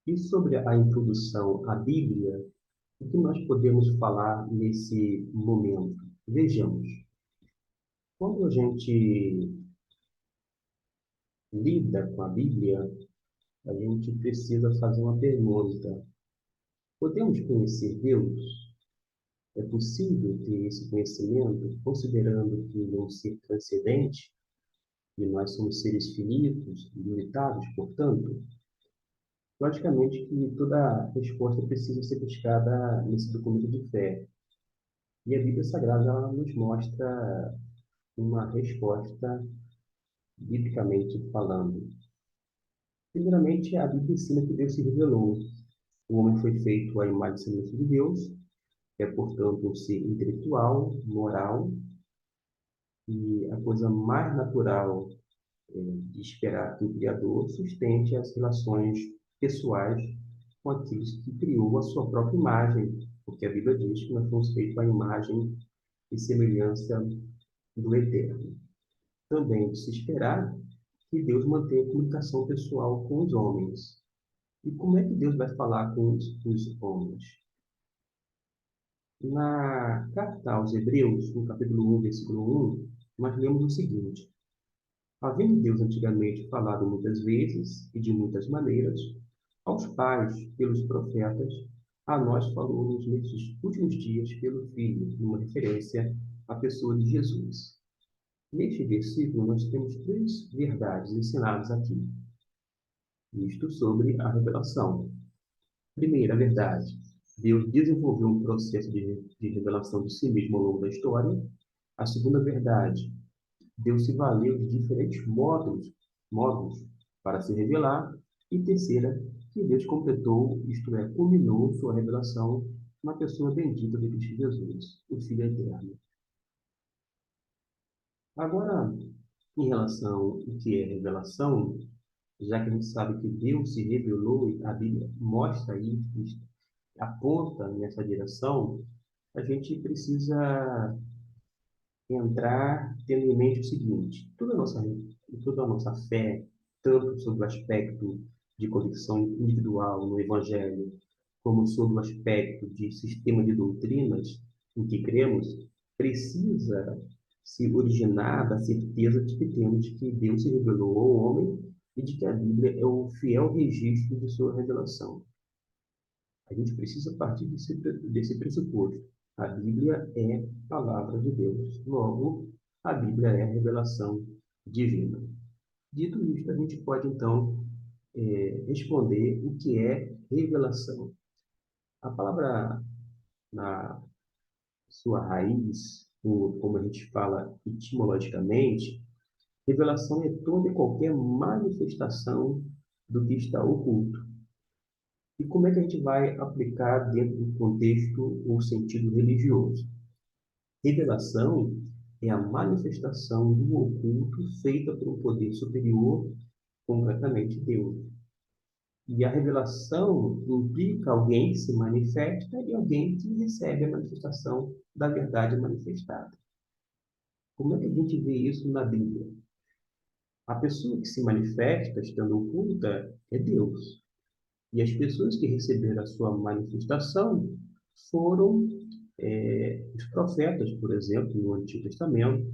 E sobre a introdução à Bíblia, o que nós podemos falar nesse momento? Vejamos, quando a gente lida com a Bíblia, a gente precisa fazer uma pergunta: podemos conhecer Deus? É possível ter esse conhecimento, considerando que ele é um ser transcendente e nós somos seres finitos, limitados, portanto? Logicamente que toda resposta precisa ser buscada nesse documento de fé. E a Bíblia Sagrada ela nos mostra uma resposta, biblicamente falando. Primeiramente, a Bíblia ensina que Deus se revelou. O homem foi feito à imagem e semelhança de Deus, é, portanto, um ser intelectual, moral, e a coisa mais natural de esperar que o Criador sustente as relações pessoais com aqueles que criou a sua própria imagem, porque a Bíblia diz que nós fomos feitos à imagem e semelhança do Eterno. Também de se esperar que Deus mantenha comunicação pessoal com os homens. E como é que Deus vai falar com os homens? Na carta aos Hebreus, no capítulo 1, versículo 1, nós lemos o seguinte: havendo Deus antigamente falado muitas vezes e de muitas maneiras, aos pais pelos profetas, a nós falou nesses últimos dias pelo Filho, numa referência à pessoa de Jesus. Neste versículo, nós temos três verdades ensinadas aqui. Isto sobre a revelação. Primeira verdade, Deus desenvolveu um processo de revelação de si mesmo ao longo da história. A segunda verdade, Deus se valeu de diferentes modos para se revelar. E terceira, que Deus completou, isto é, culminou sua revelação na pessoa bendita de Cristo Jesus, o Filho Eterno. Agora, em relação ao que é revelação, já que a gente sabe que Deus se revelou e a Bíblia mostra isso, aponta nessa direção, a gente precisa entrar tendo em mente o seguinte: toda a nossa fé, tanto sobre o aspecto de convicção individual no Evangelho, como sobre o aspecto de sistema de doutrinas em que cremos, precisa se originar da certeza de que temos de que Deus se revelou ao homem e de que a Bíblia é o fiel registro de sua revelação. A gente precisa partir desse pressuposto. A Bíblia é a palavra de Deus. Logo, a Bíblia é a revelação divina. Dito isto, a gente pode, então, responder o que é revelação. A palavra, na sua raiz, como a gente fala etimologicamente, revelação é toda e qualquer manifestação do que está oculto. E como é que a gente vai aplicar dentro do contexto ou sentido religioso? Revelação é a manifestação do oculto feita por um poder superior, concretamente Deus. E a revelação implica alguém que se manifesta e alguém que recebe a manifestação da verdade manifestada. Como é que a gente vê isso na Bíblia? A pessoa que se manifesta, estando oculta, é Deus. E as pessoas que receberam a sua manifestação foram os profetas, por exemplo, no Antigo Testamento.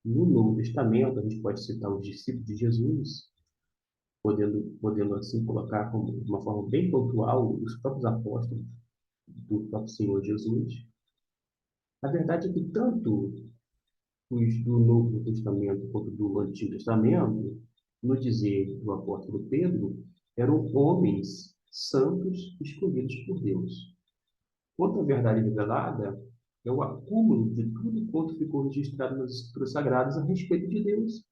No Novo Testamento, a gente pode citar os discípulos de Jesus, podendo assim colocar como, de uma forma bem pontual os próprios apóstolos do próprio Senhor Jesus. A verdade é que tanto os do Novo Testamento quanto do Antigo Testamento, no dizer do apóstolo Pedro, eram homens santos escolhidos por Deus. Quanto à verdade revelada, é o acúmulo de tudo quanto ficou registrado nas Escrituras Sagradas a respeito de Deus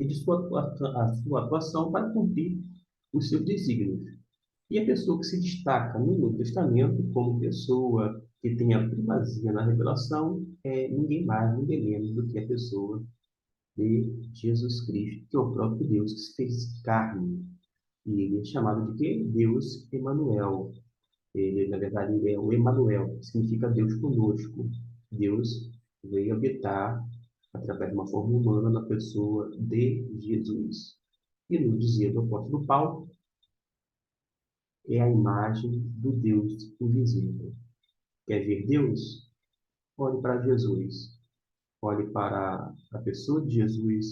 e de a sua atuação para cumprir os seus desígnios. E a pessoa que se destaca no Novo Testamento como pessoa que tem a primazia na revelação é ninguém mais, ninguém menos do que a pessoa de Jesus Cristo, que é o próprio Deus que se fez carne. E ele é chamado de quê? Deus Emanuel. Ele, na verdade, ele é o Emanuel, que significa Deus conosco. Deus veio habitar através de uma forma humana na pessoa de Jesus. E no dizer do apóstolo Paulo, é a imagem do Deus invisível. Quer ver Deus? Olhe para Jesus. Olhe para a pessoa de Jesus,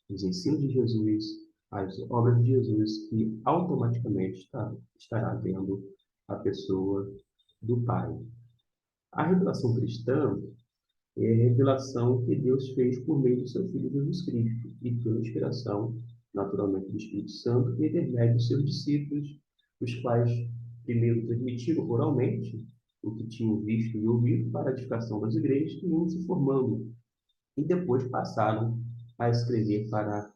os ensinos de Jesus, as obras de Jesus, que automaticamente estará vendo a pessoa do Pai. A revelação cristã é a revelação que Deus fez por meio do seu Filho Jesus Cristo e pela inspiração, naturalmente, do Espírito Santo, por intermédio dos seus discípulos, os quais primeiro transmitiram oralmente o que tinham visto e ouvido para a edificação das igrejas que iam se formando e depois passaram a escrever para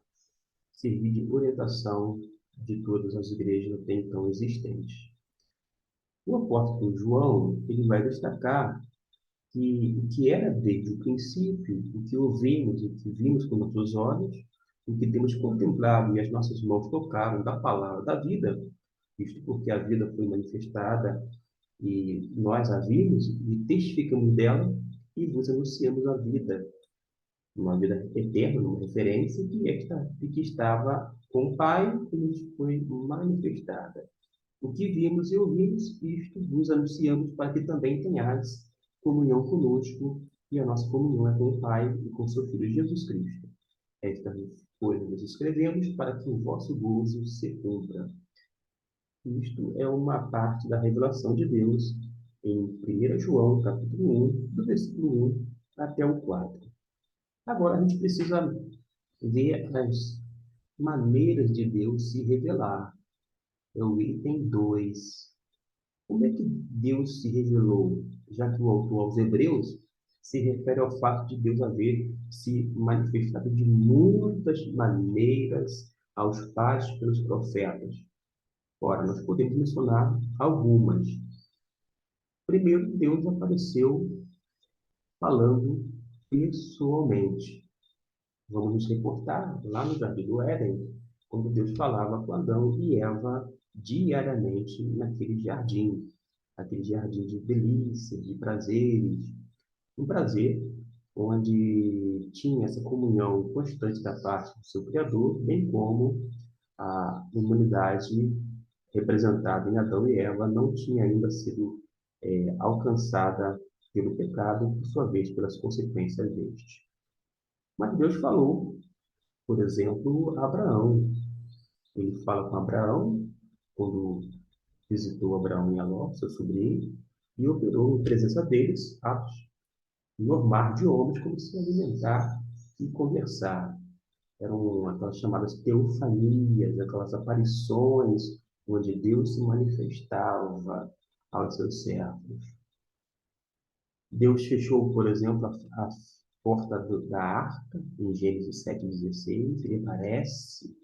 servir de orientação de todas as igrejas até então existentes. O apóstolo João, ele vai destacar que o que era desde o princípio, o que ouvimos, o que vimos com nossos olhos, o que temos contemplado e as nossas mãos tocaram da palavra da vida, isto porque a vida foi manifestada e nós a vimos e testificamos dela e vos anunciamos a vida, uma vida eterna, uma referência que estava com o Pai e nos foi manifestada. O que vimos e ouvimos, isto vos anunciamos para que também tenhais comunhão conosco, e a nossa comunhão é com o Pai e com o seu Filho Jesus Cristo. Estas coisas nos escrevemos para que o vosso gozo se cumpra. Isto é uma parte da revelação de Deus em 1 João, capítulo 1, do versículo 1 até o 4. Agora a gente precisa ver as maneiras de Deus se revelar. É o item 2. Como é que Deus se revelou? Já que o autor aos Hebreus se refere ao fato de Deus haver se manifestado de muitas maneiras aos pais pelos profetas. Ora, nós podemos mencionar algumas. Primeiro, Deus apareceu falando pessoalmente. Vamos nos reportar lá no Jardim do Éden, quando Deus falava com Adão e Eva diariamente aquele jardim de delícias, de prazeres, um prazer onde tinha essa comunhão constante da parte do seu Criador, bem como a humanidade representada em Adão e Eva não tinha ainda sido alcançada pelo pecado, por sua vez, pelas consequências deste. Mas Deus falou, por exemplo, a Abraão. Ele fala com Abraão, quando visitou Abraão em Aló, seu sobrinho, e operou em presença deles atos normais de homens, como se alimentar e conversar. Eram aquelas chamadas teofanias, aquelas aparições onde Deus se manifestava aos seus servos. Deus fechou, por exemplo, a porta da arca, em Gênesis 7,16. Ele aparece.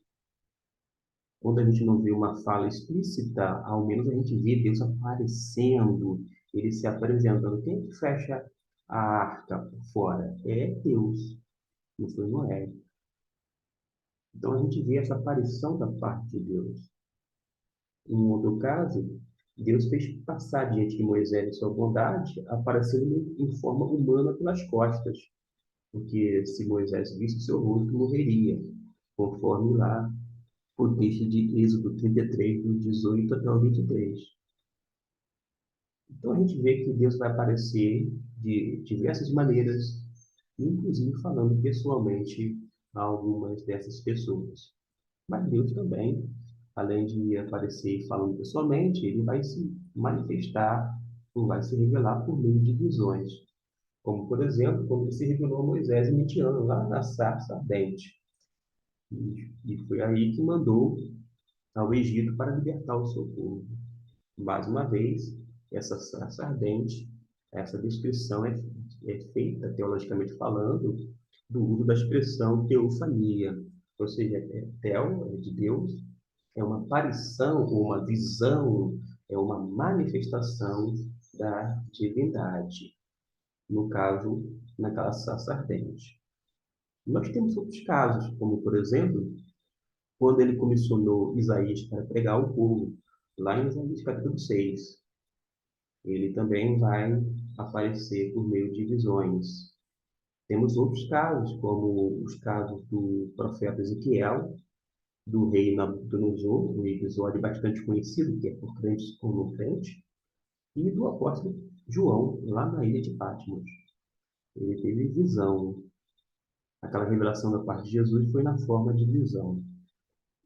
Quando a gente não vê uma fala explícita, ao menos a gente vê Deus aparecendo, ele se apresentando. Quem é que fecha a arca por fora? É Deus, não foi Noé. Então a gente vê essa aparição da parte de Deus. Em outro caso, Deus fez passar diante de Moisés a sua bondade, aparecendo em forma humana pelas costas, porque se Moisés visse o seu rosto, morreria, conforme lá o texto de Êxodo 33, do 18 até o 23. Então a gente vê que Deus vai aparecer de diversas maneiras, inclusive falando pessoalmente a algumas dessas pessoas. Mas Deus também, além de aparecer falando pessoalmente, ele vai se manifestar, ou vai se revelar por meio de visões. Como, por exemplo, quando ele se revelou a Moisés em Midian, lá na sarça ardente. E foi aí que mandou ao Egito para libertar o seu povo. Mais uma vez, essa sarça ardente, essa descrição é feita, teologicamente falando, do uso da expressão teofania, ou seja, teo é de Deus, é uma aparição, uma visão, é uma manifestação da divindade, no caso, naquela sarça ardente. Nós temos outros casos, como, por exemplo, quando ele comissionou Isaías para pregar ao povo, lá em Isaías capítulo 6. Ele também vai aparecer por meio de visões. Temos outros casos, como os casos do profeta Ezequiel, do rei Nabucodonosor, um episódio bastante conhecido, que é por crentes ou não crentes, e do apóstolo João, lá na ilha de Patmos. Ele teve visão. Aquela revelação da parte de Jesus foi na forma de visão.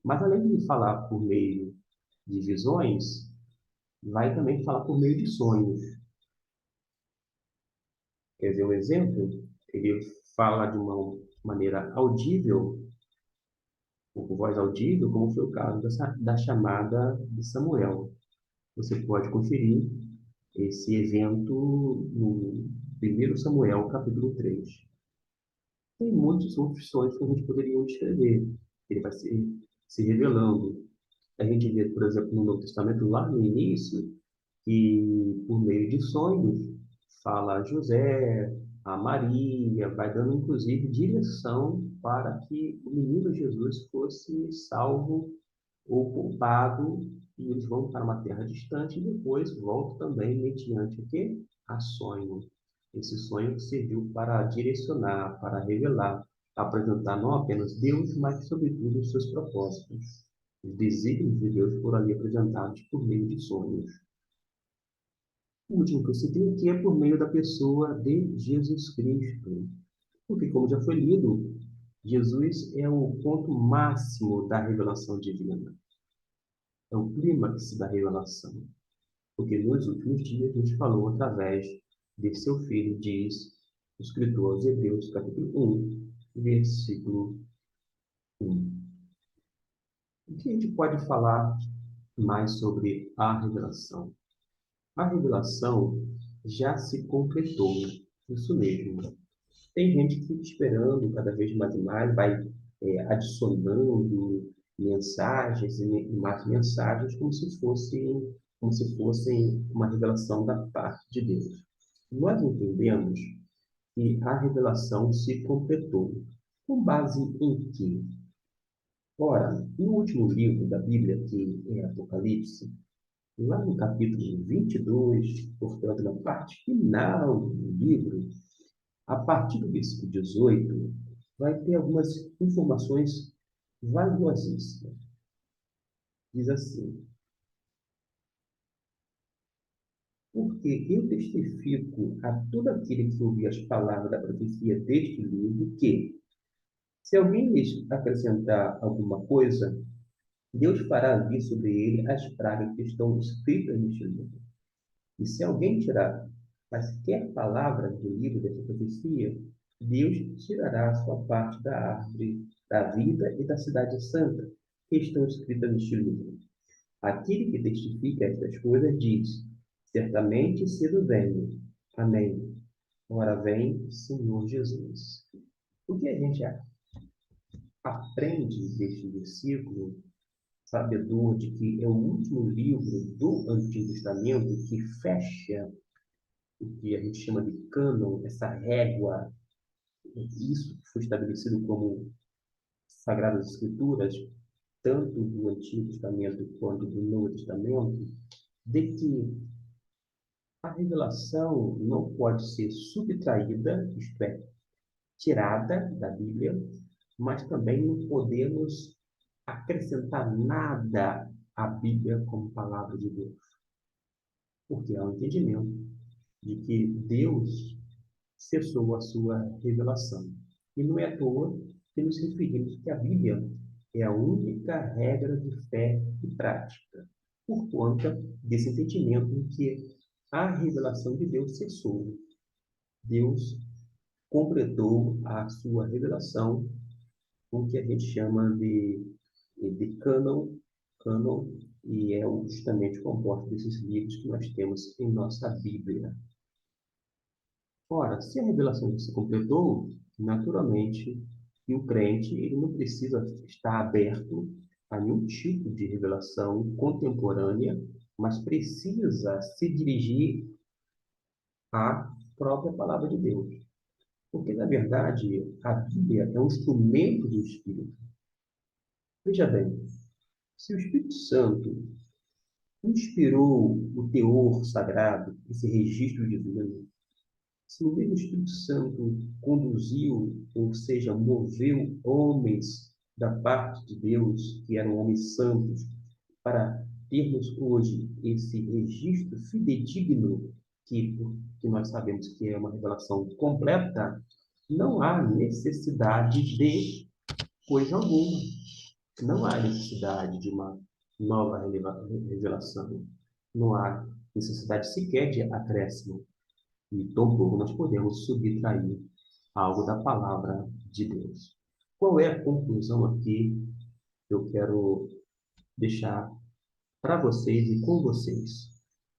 Mas além de falar por meio de visões, vai também falar por meio de sonhos. Quer ver um exemplo? Ele fala de uma maneira audível, ou com voz audível, como foi o caso da chamada de Samuel. Você pode conferir esse evento no 1 Samuel, capítulo 3. Tem muitos outros sonhos que a gente poderia descrever. Ele vai se revelando. A gente vê, por exemplo, no Novo Testamento, lá no início, que por meio de sonhos fala a José, a Maria, vai dando inclusive direção para que o menino Jesus fosse salvo ou poupado, e eles vão para uma terra distante e depois voltam também mediante o quê? A sonho. Esse sonho serviu para direcionar, para revelar, apresentar não apenas Deus, mas sobretudo os seus propósitos. Os desígnios de Deus foram ali apresentados por meio de sonhos. O último que eu citei aqui é por meio da pessoa de Jesus Cristo. Porque, como já foi lido, Jesus é o ponto máximo da revelação divina. É o clímax da revelação. Porque nos últimos dias nos falou através de seu Filho, diz o escritor aos Hebreus, capítulo 1, versículo 1. O que a gente pode falar mais sobre a revelação? A revelação já se completou, isso mesmo. Tem gente que fica esperando cada vez mais e mais, vai adicionando mensagens e mais mensagens como se fossem uma revelação da parte de Deus. Nós entendemos que a revelação se completou. Com base em quê? Ora, no último livro da Bíblia, que é Apocalipse, lá no capítulo 22, portanto, na parte final do livro, a partir do versículo 18, vai ter algumas informações valiosíssimas. Diz assim: porque eu testifico a todo aquele que ouvir as palavras da profecia deste livro que, se alguém lhes acrescentar alguma coisa, Deus fará vir sobre ele as pragas que estão escritas neste livro. E se alguém tirar quaisquer palavras do livro dessa profecia, Deus tirará a sua parte da árvore da vida e da cidade santa, que estão escritas neste livro. Aquele que testifica estas coisas diz: certamente cedo venho. Amém. Ora vem, Senhor Jesus. O que a gente aprende deste versículo, sabedor de que é o último livro do Antigo Testamento que fecha o que a gente chama de cânon, essa régua, isso que foi estabelecido como Sagradas Escrituras, tanto do Antigo Testamento quanto do Novo Testamento, de que a revelação não pode ser subtraída, isto é, tirada da Bíblia, mas também não podemos acrescentar nada à Bíblia como palavra de Deus. Porque há um entendimento de que Deus cessou a sua revelação. E não é à toa que nos referimos que a Bíblia é a única regra de fé e prática, por conta desse entendimento em que a revelação de Deus cessou. Deus completou a sua revelação com o que a gente chama de cânon, e é justamente composto desses livros que nós temos em nossa Bíblia. Ora, se a revelação se completou, naturalmente, que o crente ele não precisa estar aberto a nenhum tipo de revelação contemporânea, mas precisa se dirigir à própria palavra de Deus. Porque, na verdade, a Bíblia é um instrumento do Espírito. Veja bem, se o Espírito Santo inspirou o teor sagrado, esse registro divino, se o mesmo Espírito Santo conduziu, ou seja, moveu homens da parte de Deus, que eram homens santos, para termos hoje esse registro fidedigno, que nós sabemos que é uma revelação completa, não há necessidade de coisa alguma. Não há necessidade de uma nova revelação. Não há necessidade sequer de acréscimo. E tampouco nós podemos subtrair algo da palavra de Deus. Qual é a conclusão aqui que eu quero deixar para vocês e com vocês?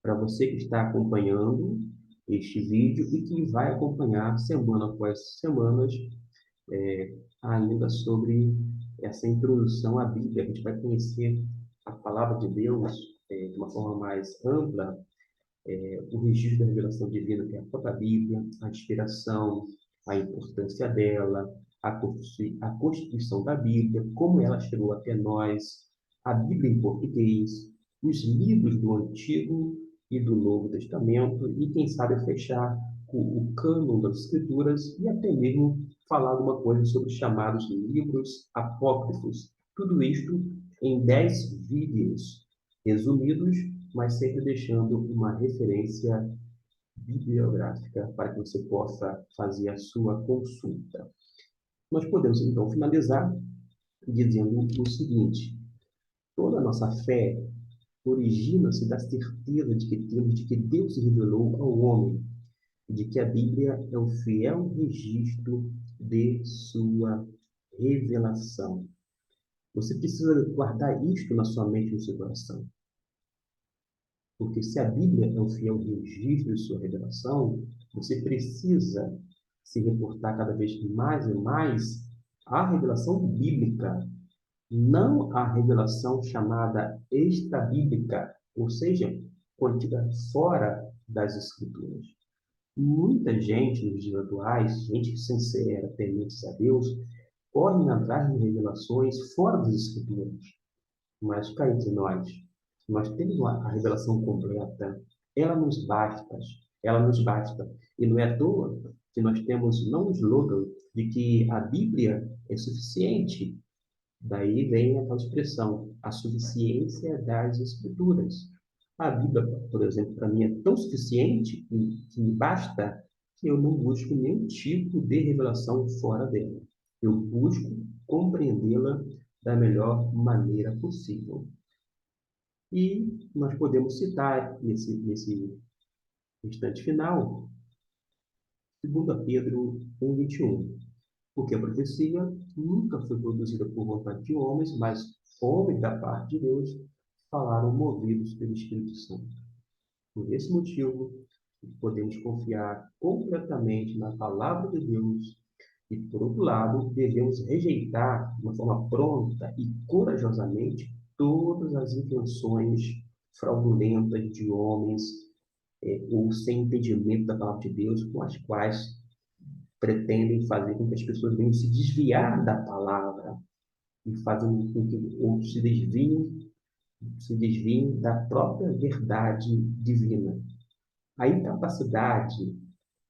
Para você que está acompanhando este vídeo e que vai acompanhar semana após semana ainda sobre essa introdução à Bíblia. A gente vai conhecer a palavra de Deus de uma forma mais ampla, o registro da revelação divina, que é a própria Bíblia, a inspiração, a importância dela, a constituição da Bíblia, como ela chegou até nós, a Bíblia em português, os livros do Antigo e do Novo Testamento, e quem sabe fechar o cânon das Escrituras e até mesmo falar alguma coisa sobre os chamados livros apócrifos. Tudo isto em 10 vídeos resumidos, mas sempre deixando uma referência bibliográfica para que você possa fazer a sua consulta. Nós podemos, então, finalizar dizendo o seguinte: toda a nossa fé origina-se da certeza de que temos de que Deus se revelou ao homem, e de que a Bíblia é o fiel registro de sua revelação. Você precisa guardar isto na sua mente e no seu coração. Porque se a Bíblia é o fiel registro de sua revelação, você precisa se reportar cada vez mais e mais à revelação bíblica, não à revelação chamada extrabíblica, ou seja, contida fora das Escrituras. Muita gente nos dias atuais, gente sincera, tementes a Deus, correm atrás de revelações fora das Escrituras. Mas cá entre nós temos a revelação completa, ela nos basta, ela nos basta. E não é à toa que nós temos não um slogan de que a Bíblia é suficiente. Daí vem aquela expressão, a suficiência das Escrituras. A Bíblia, por exemplo, para mim é tão suficiente que me basta que eu não busco nenhum tipo de revelação fora dela. Eu busco compreendê-la da melhor maneira possível. E nós podemos citar nesse instante final, 2 Pedro 1:21, porque a profecia nunca foi produzida por vontade de homens, mas homens da parte de Deus falaram movidos pelo Espírito Santo. Por esse motivo, podemos confiar completamente na palavra de Deus e, por outro lado, devemos rejeitar de uma forma pronta e corajosamente todas as intenções fraudulentas de homens ou sem entendimento da palavra de Deus, com as quais pretendem fazer com que as pessoas venham se desviar da palavra e fazem com que outros se desviem da própria verdade divina. A incapacidade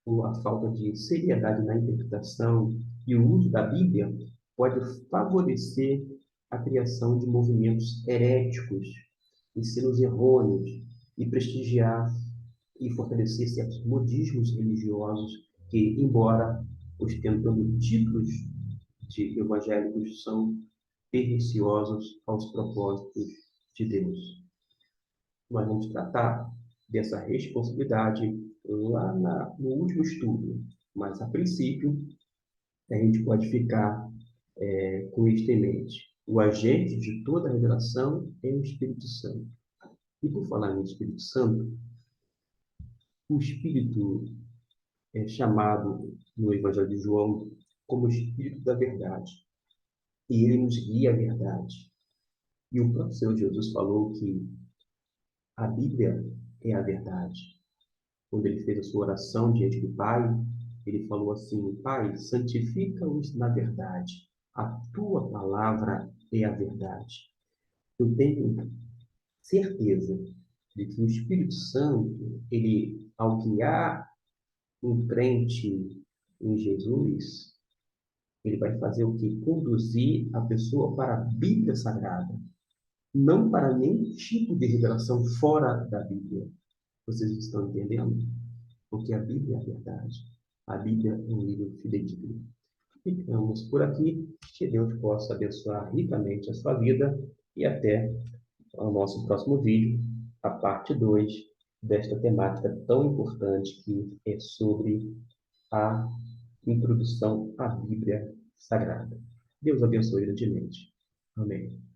ou a falta de seriedade na interpretação e o uso da Bíblia pode favorecer a criação de movimentos heréticos, ensinos errôneos e prestigiar e fortalecer certos modismos religiosos que, embora ostentando títulos de evangélicos, são perniciosos aos propósitos de Deus. Nós vamos tratar dessa responsabilidade lá no último estudo, mas a princípio a gente pode ficar com isto em mente. O agente de toda a revelação é o Espírito Santo. E por falar no Espírito Santo, o Espírito é chamado no Evangelho de João como o Espírito da Verdade. E ele nos guia à verdade. E o próprio Senhor Jesus falou que a Bíblia é a verdade. Quando ele fez a sua oração diante do Pai, ele falou assim: Pai, santifica-os na verdade. A tua palavra é a verdade. Eu tenho certeza de que o Espírito Santo, ele, ao guiar um crente em Jesus, Ele vai fazer o quê? Conduzir a pessoa para a Bíblia Sagrada, não para nenhum tipo de revelação fora da Bíblia. Vocês estão entendendo? Porque a Bíblia é a verdade. A Bíblia é um livro fidedigno. Ficamos por aqui. Que Deus possa abençoar ricamente a sua vida e até o nosso próximo vídeo, a parte 2 desta temática tão importante que é sobre a introdução à Bíblia Sagrada. Deus abençoe grandemente. Amém.